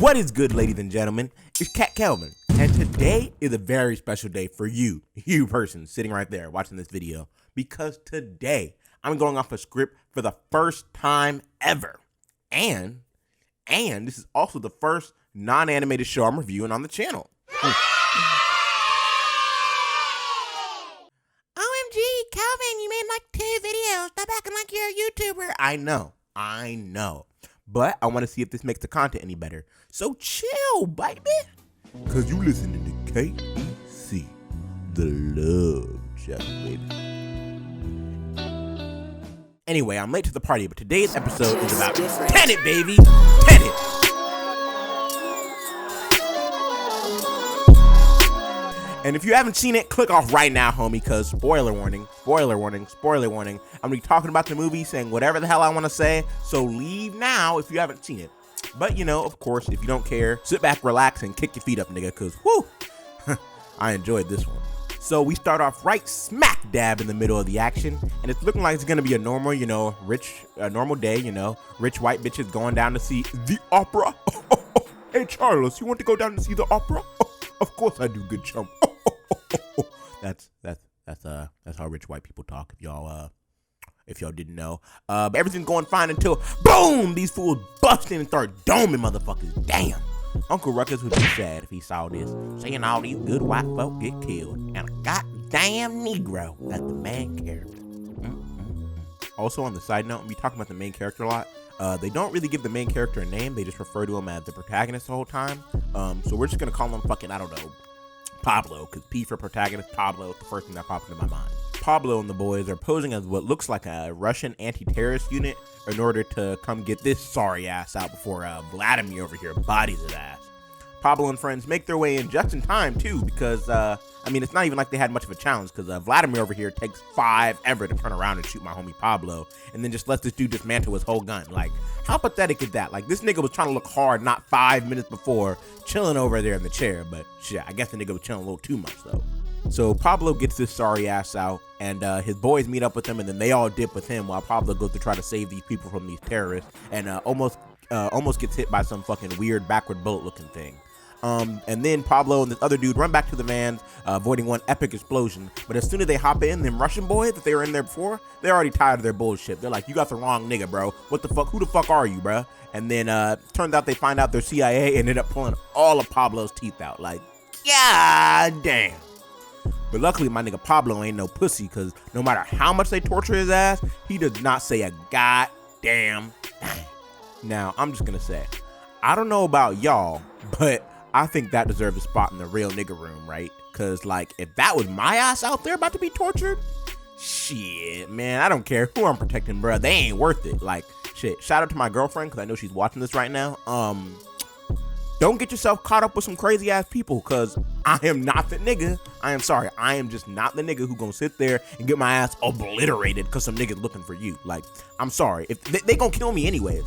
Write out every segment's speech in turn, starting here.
What is good, ladies and gentlemen? It's KELVIN, and today is a very special day for you person sitting right there watching this video, because today I'm going off a script for the first time ever, and this is also the first non-animated show I'm reviewing on the channel. OMG, KELVIN, you made like 2 videos. Stop acting like you're a YouTuber. I know. But I want to see if this makes the content any better. So chill, baby. Cause you listening to KEC, the love channel, baby. Anyway, I'm late to the party, but today's episode is about Tenet, baby. Tenet. And if you haven't seen it, click off right now, homie, because spoiler warning. I'm gonna be talking about the movie, saying whatever the hell I want to say, so leave now if you haven't seen it. But, you know, of course, if you don't care, sit back, relax, and kick your feet up, nigga, because, whoo, I enjoyed this one. So we start off right smack dab in the middle of the action, and it's looking like it's gonna be a normal, normal day, rich white bitches going down to see the opera. Hey, Charles, you want to go down to see the opera? Of course I do, good chump. That's how rich white people talk. If y'all didn't know, but everything's going fine until boom, these fools bust in and start doming motherfuckers. Damn, Uncle Ruckus would be sad if he saw this, seeing all these good white folk get killed and a goddamn Negro as the main character. Also, on the side note, we talking about the main character a lot. They don't really give the main character a name. They just refer to him as the protagonist the whole time. So we're just gonna call him fucking, I don't know, Pablo, because P for protagonist, Pablo is the first thing that popped into my mind. Pablo and the boys are posing as what looks like a Russian anti-terrorist unit in order to come get this sorry ass out before Vladimir over here bodies his ass. Pablo and friends make their way in just in time too, because it's not even like they had much of a challenge, because Vladimir over here takes 5 ever to turn around and shoot my homie Pablo, and then just lets this dude dismantle his whole gun. Like, how pathetic is that? Like, this nigga was trying to look hard not 5 minutes before, chilling over there in the chair, but shit, I guess the nigga was chilling a little too much though. So Pablo gets this sorry ass out, and his boys meet up with him, and then they all dip with him while Pablo goes to try to save these people from these terrorists, and almost gets hit by some fucking weird backward bullet looking thing. And then Pablo and this other dude run back to the vans, avoiding one epic explosion. But as soon as they hop in, them Russian boys that they were in there before, they're already tired of their bullshit. They're like, you got the wrong nigga, bro. What the fuck? Who the fuck are you, bro? And then turns out they find out they're CIA and end up pulling all of Pablo's teeth out. Like, god damn. But luckily, my nigga Pablo ain't no pussy, because no matter how much they torture his ass, he does not say a goddamn thing. Now, I'm just gonna say, I don't know about y'all, but I think that deserves a spot in the real nigga room, right? Because, like, if that was my ass out there about to be tortured, shit, man, I don't care who I'm protecting, bro. They ain't worth it. Like, shit, shout out to my girlfriend, because I know she's watching this right now. Don't get yourself caught up with some crazy ass people, because I am not the nigga. I am just not the nigga who gonna sit there and get my ass obliterated because some niggas looking for you. Like, I'm sorry. If they gonna kill me anyways.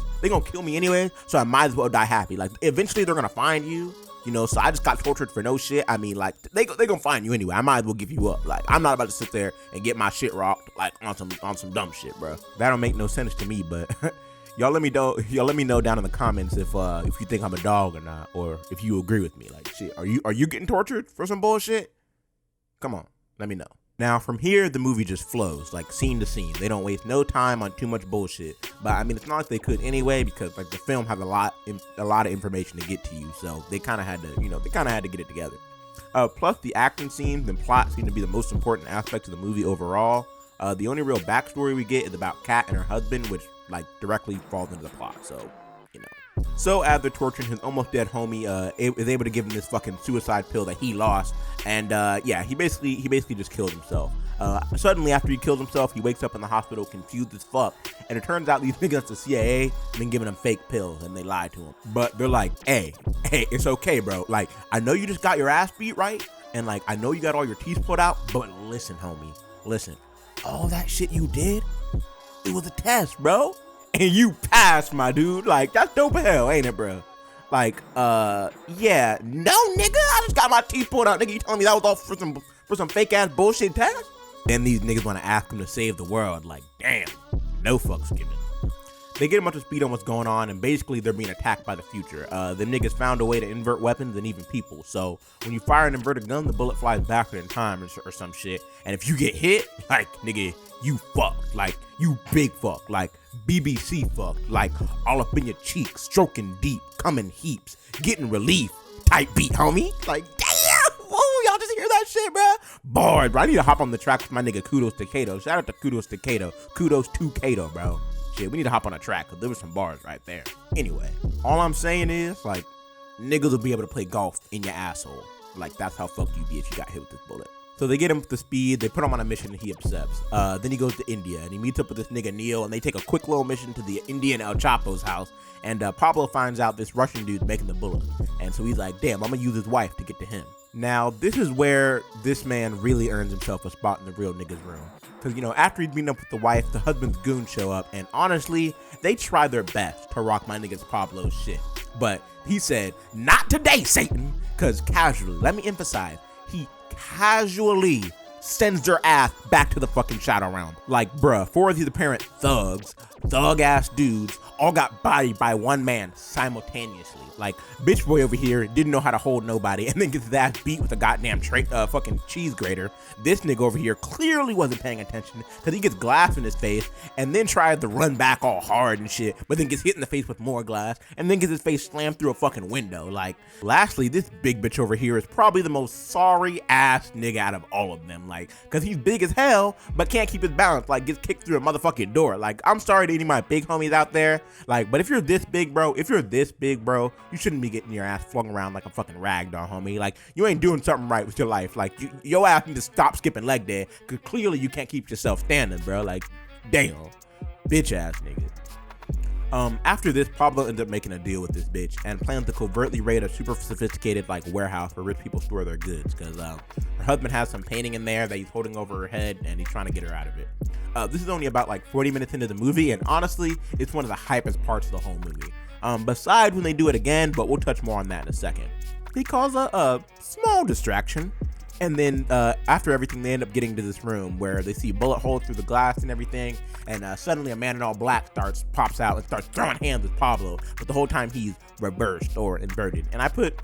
So I might as well die happy. Like, eventually they're gonna find you. So I just got tortured for no shit. I mean, like, they gonna find you anyway. I might as well give you up. Like, I'm not about to sit there and get my shit rocked, like, on some dumb shit, bro. That don't make no sense to me, but y'all let me know down in the comments if you think I'm a dog or not, or if you agree with me. Like, shit, are you getting tortured for some bullshit? Come on, let me know. Now, from here, the movie just flows, like, scene to scene. They don't waste no time on too much bullshit. But, I mean, it's not like they could anyway, because, like, the film has a lot of information to get to you. So, they kind of had to, get it together. Plus, the action scenes and plot seem to be the most important aspects of the movie overall. The only real backstory we get is about Kat and her husband, which, like, directly falls into the plot. So, So after torturing his almost dead homie, is able to give him this fucking suicide pill that he lost, and he basically just killed himself. Suddenly, after he kills himself, he wakes up in the hospital confused as fuck, and it turns out these niggas the CIA have been giving him fake pills, and they lied to him. But they're like, hey, it's okay, bro. Like, I know you just got your ass beat, right? And, like, I know you got all your teeth pulled out, but listen, homie, listen. All that shit you did, it was a test, bro. And you passed, my dude. Like, that's dope as hell, ain't it, bro? Like, yeah. No, nigga, I just got my teeth pulled out. Nigga, you telling me that was all for some fake-ass bullshit test? Then these niggas want to ask him to save the world. Like, damn, no fucks given. They get him up to speed on what's going on, and basically they're being attacked by the future. The niggas found a way to invert weapons and even people. So when you fire an inverted gun, the bullet flies backward in time or some shit. And if you get hit, like, nigga, you fucked. Like, you big fuck. Like, BBC fucked. Like, all up in your cheeks, stroking deep, coming heaps, getting relief. Type beat, homie. Like, damn! Whoa, y'all just hear that shit, bro? Bars, bro. I need to hop on the track with my nigga Kudos to Kato. Shout out to Kudos to Kato. Kudos to Kato, bro. Shit, we need to hop on a track because there was some bars right there. Anyway, all I'm saying is, like, niggas will be able to play golf in your asshole. Like, that's how fucked you be if you got hit with this bullet. So they get him up to speed, they put him on a mission, and he accepts. Then he goes to India, and he meets up with this nigga Neil, and they take a quick little mission to the Indian El Chapo's house, and Pablo finds out this Russian dude's making the bullet. And so he's like, damn, I'm gonna use his wife to get to him. Now, this is where this man really earns himself a spot in the real nigga's room. Because, you know, after he's meeting up with the wife, the husband's goons show up, and honestly, they try their best to rock my nigga's Pablo's shit. But he said, not today, Satan, because casually, let me emphasize, he casually sends their ass back to the fucking shadow realm. Like, bruh, 4 of these apparent thugs, thug-ass dudes, all got bodied by one man simultaneously. Like, bitch boy over here didn't know how to hold nobody and then gets his ass beat with a goddamn fucking cheese grater. This nigga over here clearly wasn't paying attention because he gets glass in his face and then tries to run back all hard and shit, but then gets hit in the face with more glass and then gets his face slammed through a fucking window. Like, lastly, this big bitch over here is probably the most sorry ass nigga out of all of them. Like, because he's big as hell, but can't keep his balance. Like, gets kicked through a motherfucking door. Like, I'm sorry to any of my big homies out there. Like, but if you're this big, bro, you shouldn't be getting your ass flung around like a fucking ragdoll, homie. Like, you ain't doing something right with your life. Like, your ass need to stop skipping leg day, because clearly you can't keep yourself standing, bro. Like, damn. Bitch ass nigga. After this, Pablo ends up making a deal with this bitch and plans to covertly raid a super sophisticated, like, warehouse where rich people store their goods, because her husband has some painting in there that he's holding over her head and he's trying to get her out of it. This is only about like 40 minutes into the movie, and honestly, it's one of the hypest parts of the whole movie. Besides when they do it again, but we'll touch more on that in a second. He calls a small distraction, and then after everything, they end up getting to this room where they see bullet holes through the glass and everything, and suddenly a man in all black pops out and starts throwing hands with Pablo, but the whole time he's reversed or inverted. And I put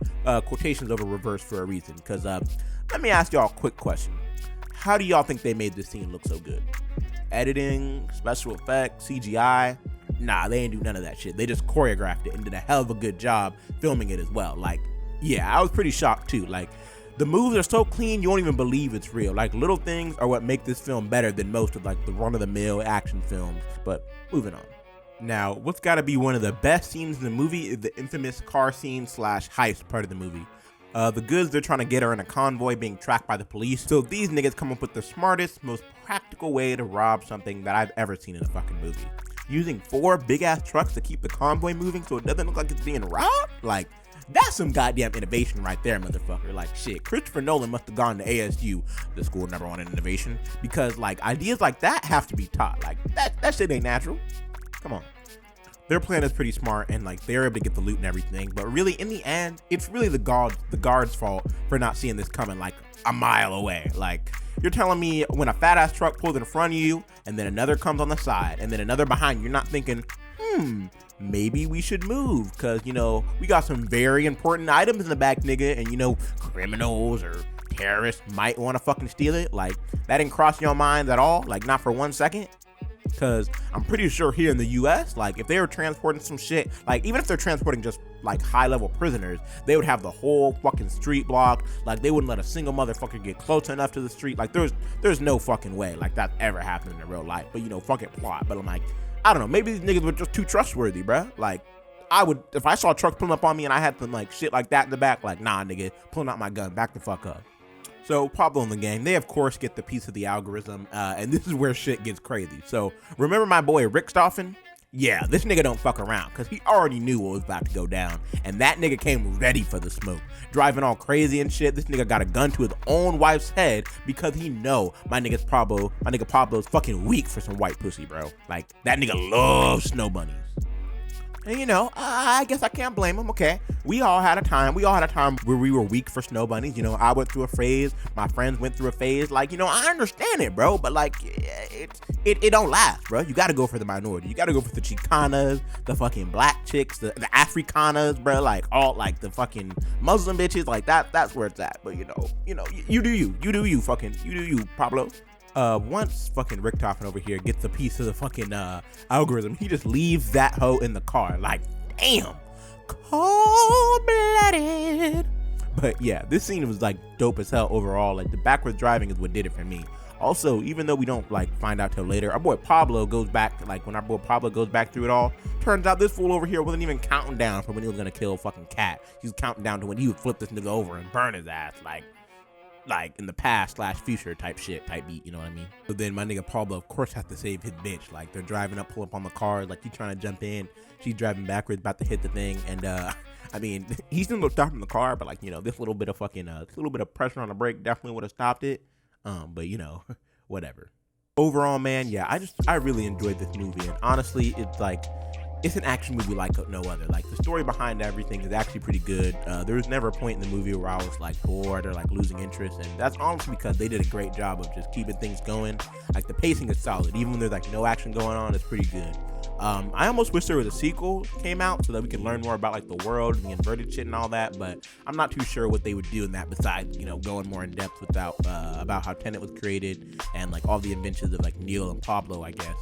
quotations over reverse for a reason, because let me ask y'all a quick question. How do y'all think they made this scene look so good? Editing, special effects, CGI? Nah, they ain't do none of that shit. They just choreographed it and did a hell of a good job filming it as well. Like, yeah, I was pretty shocked too. Like, the moves are so clean, you won't even believe it's real. Like, little things are what make this film better than most of like the run-of-the-mill action films. But moving on. Now, what's gotta be one of the best scenes in the movie is the infamous car scene / heist part of the movie. The goods they're trying to get are in a convoy being tracked by the police. So these niggas come up with the smartest, most practical way to rob something that I've ever seen in a fucking movie. Using 4 big ass trucks to keep the convoy moving so it doesn't look like it's being robbed? Like, that's some goddamn innovation right there, motherfucker. Like, shit, Christopher Nolan must have gone to ASU, the school number 1 in innovation, because like ideas like that have to be taught. Like, that shit ain't natural. Come on. Their plan is pretty smart, and like they're able to get the loot and everything, but really in the end, it's really the guard's fault for not seeing this coming like a mile away. Like, you're telling me when a fat ass truck pulls in front of you, and then another comes on the side, and then another behind, you're not thinking, maybe we should move, because, you know, we got some very important items in the back, nigga, and, you know, criminals or terrorists might want to fucking steal it. Like, that didn't cross your mind at all? Like, not for 1 second? Because I'm pretty sure here in the US, like, if they were transporting some shit, like, even if they're transporting just like high-level prisoners, they would have the whole fucking street blocked. Like, they wouldn't let a single motherfucker get close enough to the street. Like, there's no fucking way like that ever happened in real life. But, you know, fucking plot. But I'm like, I don't know, maybe these niggas were just too trustworthy, bruh. Like, I would, if I saw a truck pulling up on me and I had some like shit like that in the back, like, nah, nigga, pulling out my gun, back the fuck up. So Pablo and the gang, they of course get the piece of the algorithm, and this is where shit gets crazy. So remember my boy Rickstoffen? Yeah, this nigga don't fuck around, because he already knew what was about to go down, and that nigga came ready for the smoke, driving all crazy and shit. This nigga got a gun to his own wife's head because he know my nigga Pablo's fucking weak for some white pussy, bro. Like, that nigga loves snow bunnies. And you know, I guess I can't blame him. Okay, we all had a time. We all had a time where we were weak for snow bunnies. You know, I went through a phase. My friends went through a phase. Like, you know, I understand it, bro. But like, it don't last, bro. You got to go for the minority. You got to go for the Chicanas, the fucking black chicks, the Africanas, bro. Like all like the fucking Muslim bitches. Like that. That's where it's at. But you do you, fucking you do you, Pablo. Once fucking Richtofen over here gets a piece of the fucking algorithm, he just leaves that hoe in the car. Like, damn, cold-blooded. But yeah, this scene was like dope as hell overall. Like the backwards driving is what did it for me. Also, even though we don't like find out till later, our boy Pablo goes back, like when our boy Pablo goes back through it all, turns out this fool over here wasn't even counting down from when he was gonna kill fucking Cat. He was counting down to when he would flip this nigga over and burn his ass. Like in the past / future type beat, you know what I mean? So then my nigga Pablo, of course, has to save his bitch. Like they're driving up, pull up on the car, like he's trying to jump in, she's driving backwards, about to hit the thing, and I mean, he's gonna go stop in the car, but like, you know, this little bit of fucking, this little bit of pressure on the brake definitely would have stopped it. But you know, whatever. Overall, man, yeah, I really enjoyed this movie, and honestly, it's an action movie like no other. Like the story behind everything is actually pretty good. There was never a point in the movie where I was like bored or like losing interest, and that's honestly because they did a great job of just keeping things going. Like the pacing is solid, even when there's like no action going on, it's pretty good. I almost wish there was a sequel came out so that we could learn more about like the world and the inverted shit and all that, but I'm not too sure what they would do in that besides, you know, going more in depth about how Tenet was created and like all the inventions of like Neil and Pablo, I guess.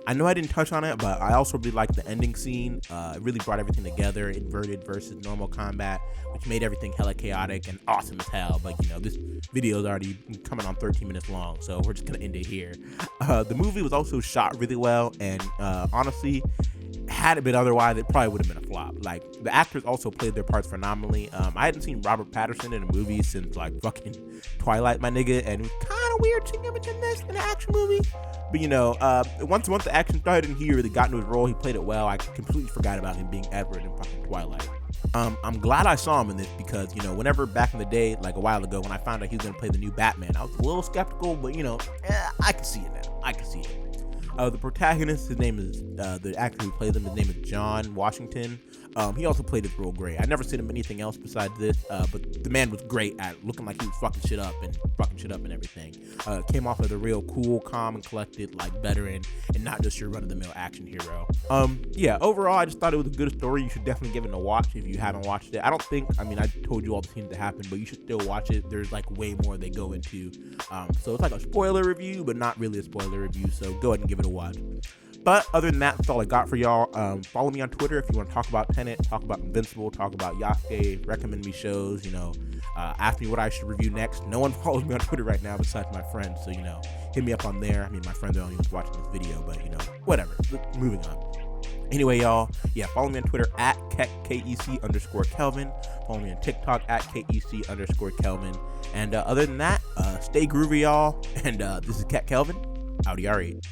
I know I didn't touch on it, but I also really liked the ending scene. It really brought everything together, inverted versus normal combat, which made everything hella chaotic and awesome as hell. But you know, this video is already coming on 13 minutes long, so we're just gonna end it here. The movie was also shot really well, and honestly, had it been otherwise, it probably would have been a flop. Like the actors also played their parts phenomenally. I hadn't seen Robert Pattinson in a movie since like fucking Twilight, my nigga, and it was kind of weird seeing him in this in an action movie. But you know, once the action started and he really got into his role, he played it well. I completely forgot about him being Edward in fucking Twilight. I'm glad I saw him in this because, you know, whenever back in the day, like a while ago, when I found out he was gonna play the new Batman, I was a little skeptical, but you know, I can see it now. I can see it. The protagonist, his name is, the actor who plays him, his name is John Washington. He also played his role great. I never seen him in anything else besides this, but the man was great at looking like he was fucking shit up and everything. Came off as a real cool, calm, and collected, like, veteran, and not just your run-of-the-mill action hero. Yeah, overall, I just thought it was a good story. You should definitely give it a watch if you haven't watched it. I told you all the scenes that happened, but you should still watch it. There's, like, way more they go into. So it's like a spoiler review, but not really a spoiler review, so go ahead and give it a watch. But other than that, that's all I got for y'all. Follow me on Twitter if you want to talk about Tenet, talk about Invincible, talk about Yasuke, recommend me shows, you know, ask me what I should review next. No one follows me on Twitter right now besides my friends, so, you know, hit me up on there. I mean, my friends are the only ones watching this video, but, you know, whatever. Moving on. Anyway, y'all, yeah, follow me on Twitter at KEC_Kelvin. Follow me on TikTok at KEC_Kelvin. And other than that, stay groovy, y'all. And this is Kelvin. Audi R8.